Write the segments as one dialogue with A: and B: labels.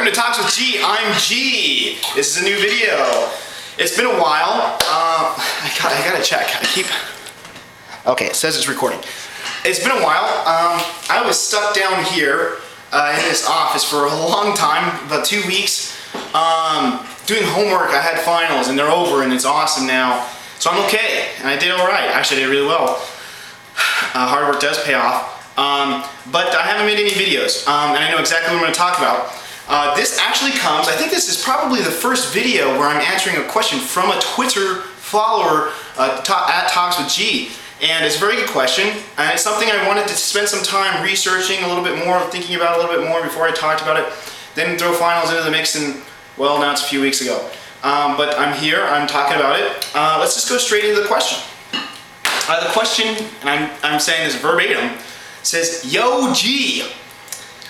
A: Welcome to Talks with G. I'm G. This is a new video. It's been a while. I gotta check. Okay, it says it's recording. It's been a while. I was stuck down here in this office for a long time, about 2 weeks, doing homework. I had finals and they're over and it's awesome now. So I'm okay, and I did all right. Actually, I did really well. Hard work does pay off. But I haven't made any videos, and I know exactly what I'm going to talk about. This actually comes, I think this is probably the first video where I'm answering a question from a Twitter follower at Talks with G. And it's a very good question, and it's something I wanted to spend some time researching a little bit more, thinking about a little bit more before I talked about it, then throw finals into the mix, and well, now it's a few weeks ago. But I'm here, I'm talking about it. Let's just go straight into the question. The question, and I'm saying this verbatim, says, Yo G,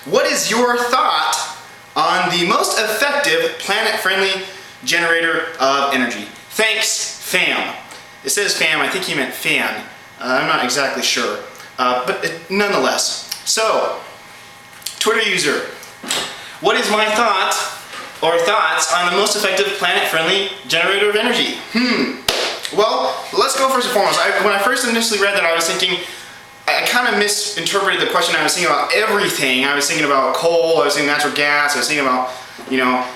A: what is your thought on the most effective planet-friendly generator of energy? Thanks, fam. It says fam, I think he meant fan. I'm not exactly sure, but nonetheless. So, Twitter user, what is my thoughts on the most effective planet-friendly generator of energy? Well, let's go first and foremost. When I first initially read that, I was thinking, I kind of misinterpreted the question. I was thinking about everything. I was thinking about coal, I was thinking natural gas, I was thinking about,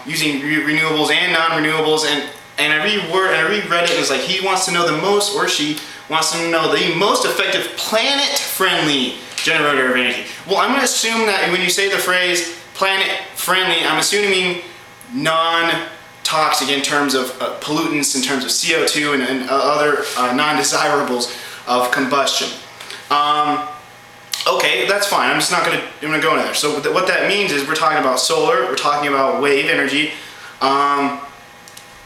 A: using renewables and non-renewables, and I reread it, and it's like he wants to know the most, or she wants to know the most effective planet-friendly generator of energy. Well, I'm going to assume that when you say the phrase planet-friendly, I'm assuming non-toxic in terms of pollutants, in terms of CO2 and other non-desirables of combustion. Okay, that's fine. I'm not going to go into there. So what that means is we're talking about solar, we're talking about wave energy.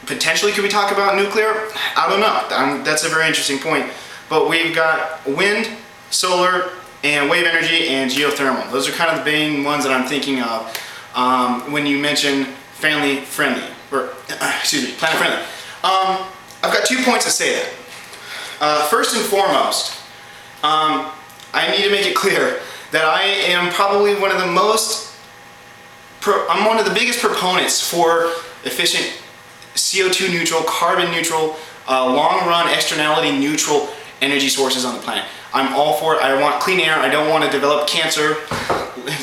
A: Potentially, could we talk about nuclear? I don't know. That's a very interesting point. But we've got wind, solar, and wave energy, and geothermal. Those are kind of the main ones that I'm thinking of when you mention planet-friendly. I've got 2 points to say that. First and foremost, I need to make it clear that I am probably one of the biggest proponents for efficient CO2 neutral, carbon neutral, long run externality neutral energy sources on the planet. I'm all for it. I want clean air. I don't want to develop cancer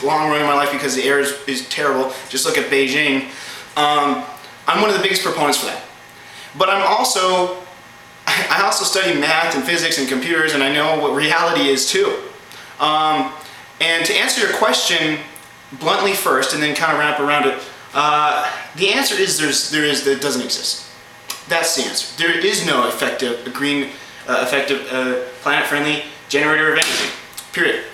A: long run in my life because the air is terrible. Just look at Beijing. I'm one of the biggest proponents for that. But I also study math and physics and computers, and I know what reality is too. And to answer your question bluntly first, and then kind of wrap around it, the answer is it doesn't exist. That's the answer. There is no effective planet-friendly generator of energy. Period.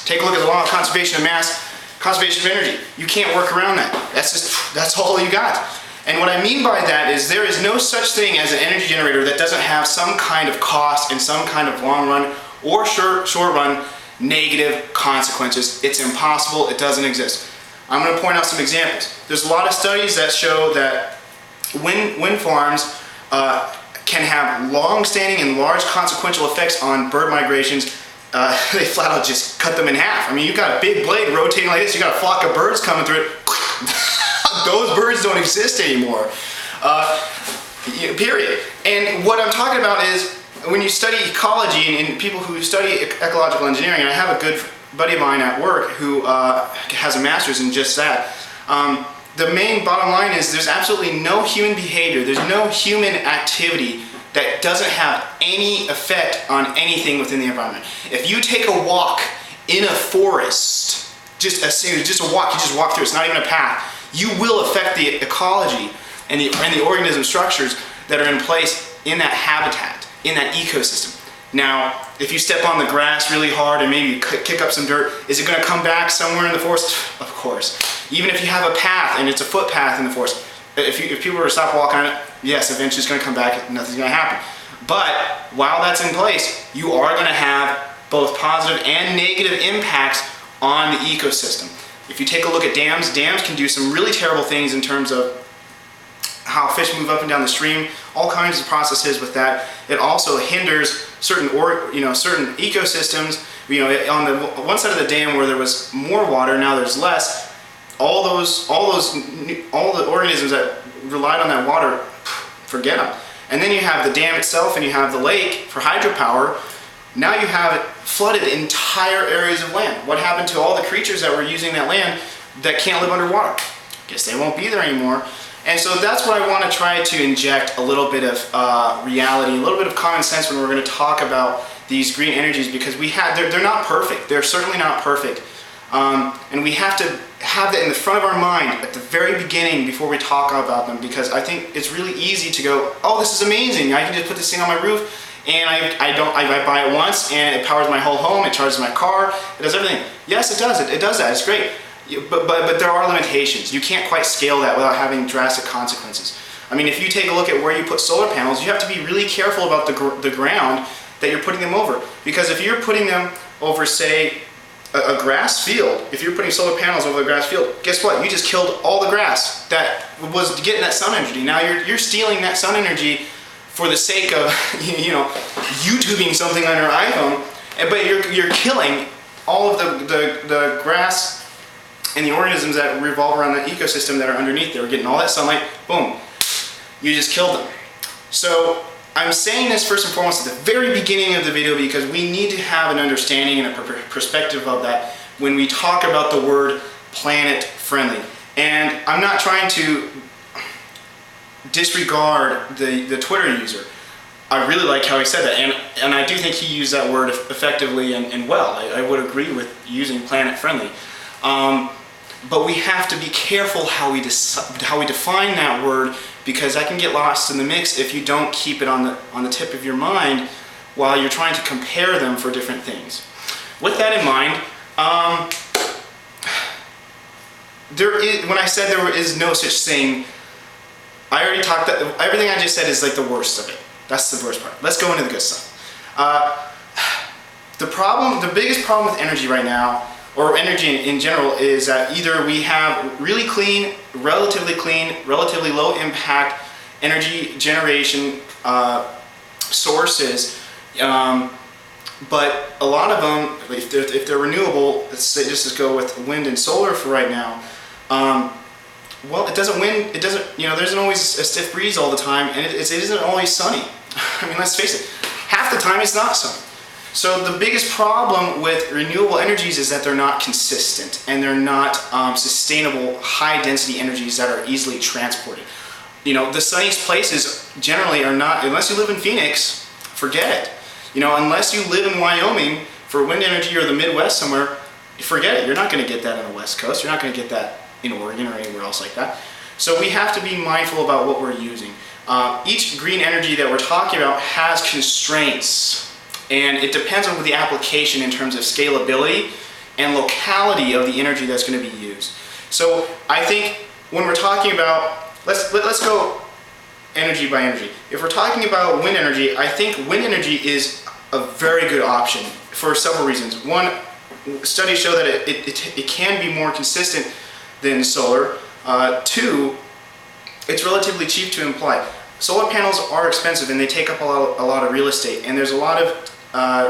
A: Take a look at the law of conservation of mass, conservation of energy. You can't work around that. That's all you got. And what I mean by that is there is no such thing as an energy generator that doesn't have some kind of cost and some kind of long run or short run negative consequences. It's impossible. It doesn't exist. I'm going to point out some examples. There's a lot of studies that show that wind farms can have long-standing and large consequential effects on bird migrations. They flat out just cut them in half. I mean, you've got a big blade rotating like this. You've got a flock of birds coming through it. Those birds don't exist anymore. Period. And what I'm talking about is when you study ecology and people who study ecological engineering, and I have a good buddy of mine at work who has a master's in just that. The main bottom line is there's absolutely no human behavior, there's no human activity that doesn't have any effect on anything within the environment. If you take a walk in a forest, just a walk, you just walk through, it's not even a path, you will affect the ecology and the organism structures that are in place in that habitat, in that ecosystem. Now, if you step on the grass really hard and maybe kick up some dirt, is it going to come back somewhere in the forest? Of course. Even if you have a path and it's a footpath in the forest, if people were to stop walking on it, yes, eventually it's going to come back and nothing's going to happen. But while that's in place, you are going to have both positive and negative impacts on the ecosystem. If you take a look at dams can do some really terrible things in terms of how fish move up and down the stream, all kinds of processes with that. It also hinders certain ecosystems. On the one side of the dam where there was more water, now there's less. all the organisms that relied on that water, forget them. And then you have the dam itself and you have the lake for hydropower. Now you have it flooded entire areas of land. What happened to all the creatures that were using that land that can't live underwater? Guess they won't be there anymore. And so that's what I want to try to inject a little bit of reality, a little bit of common sense when we're going to talk about these green energies, because they're not perfect. They're certainly not perfect. And we have to have that in the front of our mind at the very beginning before we talk about them, because I think it's really easy to go, oh, this is amazing. I can just put this thing on my roof and I buy it once and it powers my whole home, it charges my car, it does everything. Yes, it does. It does that. It's great. But there are limitations. You can't quite scale that without having drastic consequences. I mean, if you take a look at where you put solar panels, you have to be really careful about the ground that you're putting them over. Because if you're putting them over, say, a grass field, if you're putting solar panels over a grass field, guess what? You just killed all the grass that was getting that sun energy. Now you're stealing that sun energy for the sake of YouTubing something on your iPhone, but you're killing all of the grass and the organisms that revolve around the ecosystem that are underneath. They were getting all that sunlight, boom, you just killed them. So I'm saying this first and foremost at the very beginning of the video because we need to have an understanding and a perspective of that when we talk about the word planet friendly. And I'm not trying to disregard the Twitter user. I really like how he said that, and I do think he used that word effectively and well. I would agree with using planet friendly. But we have to be careful how we define that word, because that can get lost in the mix if you don't keep it on the tip of your mind while you're trying to compare them for different things. With that in mind, when I said there is no such thing, I already talked that everything I just said is like the worst of it. That's the worst part. Let's go into the good stuff. The biggest problem with energy right now, or energy in general, is that either we have really clean, relatively low impact energy generation sources, but a lot of them, if they're renewable, let's say just go with wind and solar for right now, well, there isn't always a stiff breeze all the time, and it isn't always sunny. I mean, let's face it, half the time it's not sunny. So the biggest problem with renewable energies is that they're not consistent, and they're not sustainable, high-density energies that are easily transported. The sunniest places generally are not, unless you live in Phoenix, forget it. Unless you live in Wyoming for wind energy or the Midwest somewhere, forget it. You're not going to get that on the West Coast. You're not going to get that in Oregon or anywhere else like that. So we have to be mindful about what we're using. Each green energy that we're talking about has constraints. And it depends on the application in terms of scalability and locality of the energy that's going to be used. So I think when we're talking about, let's go energy by energy. If we're talking about wind energy, I think wind energy is a very good option for several reasons. One, studies show that it can be more consistent than solar. Two, it's relatively cheap to imply. Solar panels are expensive and they take up a lot of real estate, and there's a lot of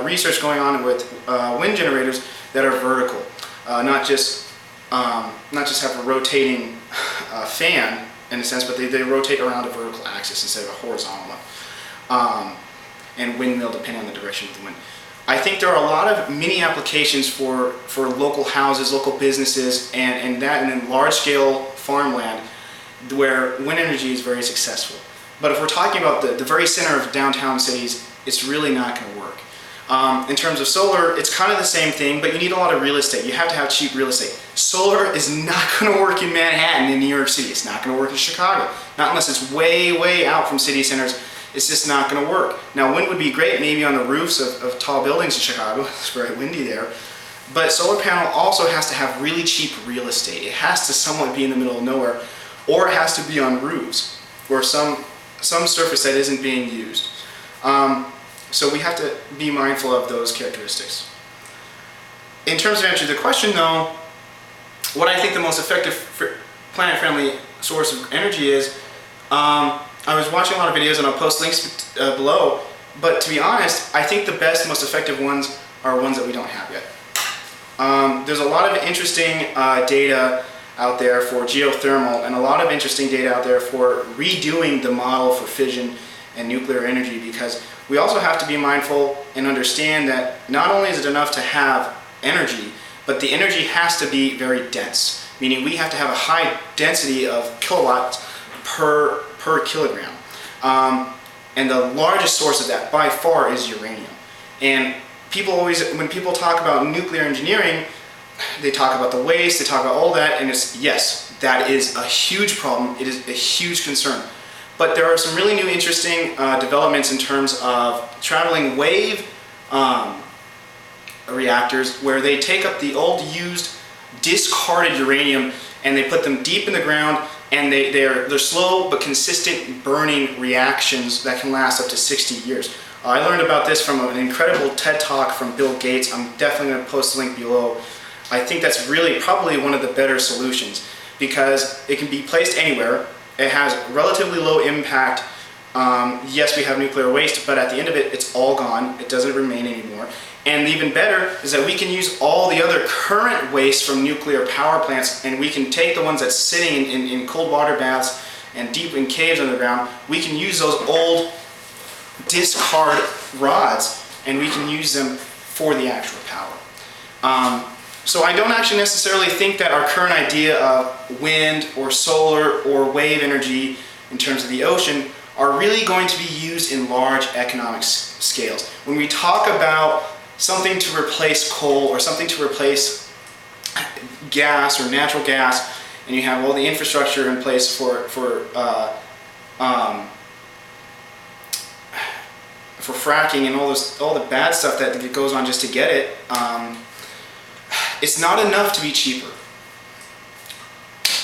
A: research going on with wind generators that are vertical, not just have a rotating fan in a sense, but they rotate around a vertical axis instead of a horizontal one, and windmill depending on the direction of the wind. I think there are a lot of mini applications for local houses, local businesses, and in large-scale farmland where wind energy is very successful. But if we're talking about the very center of downtown cities, it's really not going to work. In terms of solar, it's kind of the same thing, but you need a lot of real estate. You have to have cheap real estate. Solar is not going to work in Manhattan, in New York City. It's not going to work in Chicago. Not unless it's way, way out from city centers. It's just not going to work. Now, wind would be great maybe on the roofs of tall buildings in Chicago. It's very windy there. But solar panel also has to have really cheap real estate. It has to somewhat be in the middle of nowhere, or it has to be on roofs or some surface that isn't being used. So we have to be mindful of those characteristics. In terms of answering the question though, what I think the most effective planet-friendly source of energy is, I was watching a lot of videos and I'll post links below, but to be honest, I think the best, most effective ones are ones that we don't have yet. There's a lot of interesting data out there for geothermal and a lot of interesting data out there for redoing the model for fission and nuclear energy, because we also have to be mindful and understand that not only is it enough to have energy, but the energy has to be very dense, meaning we have to have a high density of kilowatts per kilogram. And the largest source of that by far is uranium. And people always, when people talk about nuclear engineering, they talk about the waste, they talk about all that, and it's, yes, that is a huge problem. It is a huge concern. But there are some really new interesting developments in terms of traveling wave reactors, where they take up the old used discarded uranium and they put them deep in the ground, and they're slow but consistent burning reactions that can last up to 60 years. I learned about this from an incredible TED Talk from Bill Gates. I'm definitely going to post the link below. I think that's really probably one of the better solutions, because it can be placed anywhere. It has relatively low impact. Yes, we have nuclear waste, but at the end of it, it's all gone. It doesn't remain anymore. And even better is that we can use all the other current waste from nuclear power plants, and we can take the ones that's sitting in cold water baths and deep in caves underground. We can use those old discard rods, and we can use them for the actual power. So I don't actually necessarily think that our current idea of wind or solar or wave energy in terms of the ocean are really going to be used in large economic scales. When we talk about something to replace coal or something to replace gas or natural gas, and you have all the infrastructure in place for fracking and all the bad stuff that goes on just to get it, it's not enough to be cheaper.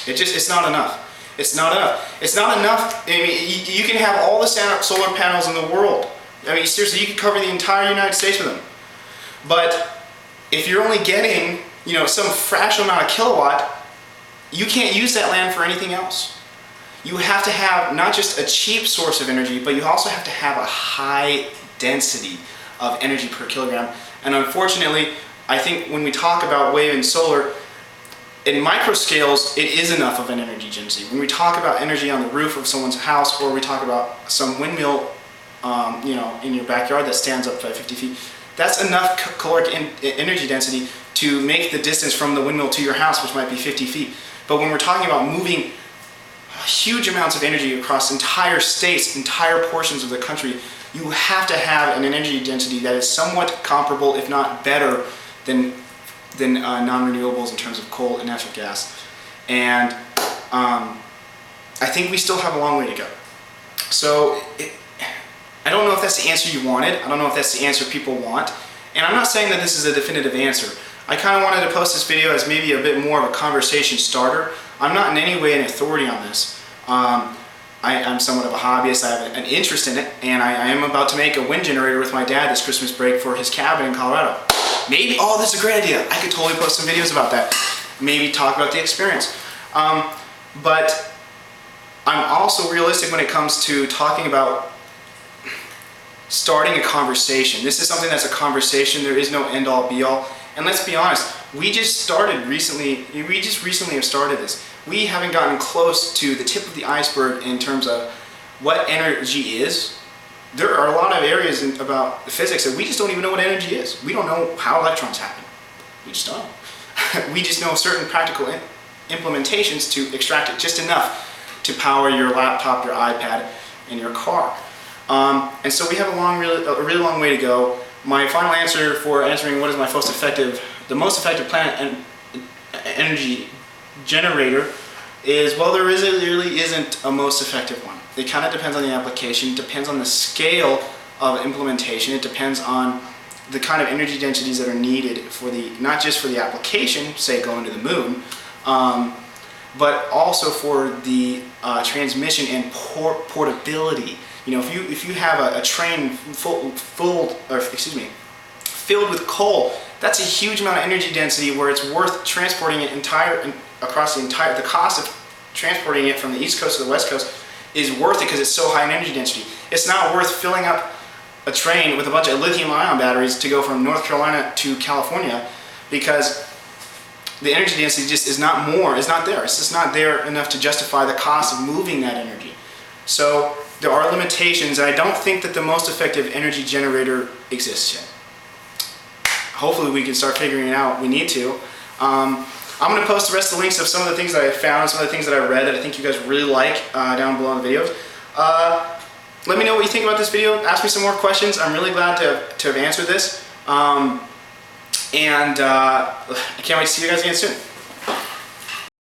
A: It's not enough. It's not enough. It's not enough. I mean, you can have all the solar panels in the world. I mean, seriously, you could cover the entire United States with them. But if you're only getting, some fractional amount of kilowatt, you can't use that land for anything else. You have to have not just a cheap source of energy, but you also have to have a high density of energy per kilogram. And unfortunately, I think when we talk about wave and solar, in micro scales, it is enough of an energy density. When we talk about energy on the roof of someone's house, or we talk about some windmill, in your backyard that stands up by 50 feet, that's enough caloric energy density to make the distance from the windmill to your house, which might be 50 feet. But when we're talking about moving huge amounts of energy across entire states, entire portions of the country, you have to have an energy density that is somewhat comparable, if not better, than non-renewables in terms of coal and natural gas. And I think we still have a long way to go. So I don't know if that's the answer you wanted. I don't know if that's the answer people want. And I'm not saying that this is a definitive answer. I kind of wanted to post this video as maybe a bit more of a conversation starter. I'm not in any way an authority on this. I'm somewhat of a hobbyist. I have an interest in it, and I am about to make a wind generator with my dad this Christmas break for his cabin in Colorado. Maybe, oh, that's a great idea. I could totally post some videos about that. Maybe talk about the experience. But I'm also realistic when it comes to talking about starting a conversation. This is something that's a conversation. There is no end-all, be-all. And let's be honest, we just recently have started this. We haven't gotten close to the tip of the iceberg in terms of what energy is. There are a lot of areas about physics that we just don't even know what energy is. We don't know how electrons happen. We just don't. We just know certain practical implementations to extract it just enough to power your laptop, your iPad, and your car. And so we have a really long way to go. My final answer for answering what is my the most effective planet and energy generator is, well, there really isn't a most effective one. It kind of depends on the application, it depends on the scale of implementation, it depends on the kind of energy densities that are needed for not just for the application, say going to the moon, but also for the transmission and portability. If you have a train filled with coal, that's a huge amount of energy density where it's worth transporting it across the cost of transporting it from the East Coast to the West Coast is worth it because it's so high in energy density. It's not worth filling up a train with a bunch of lithium-ion batteries to go from North Carolina to California, because the energy density just is not there. It's just not there enough to justify the cost of moving that energy. So there are limitations, and I don't think that the most effective energy generator exists yet. Hopefully we can start figuring it out. We need to. I'm going to post the rest of the links of some of the things that I found, some of the things that I read that I think you guys really like down below in the videos. Let me know what you think about this video. Ask me some more questions. I'm really glad to have answered this. And I can't wait to see you guys again soon.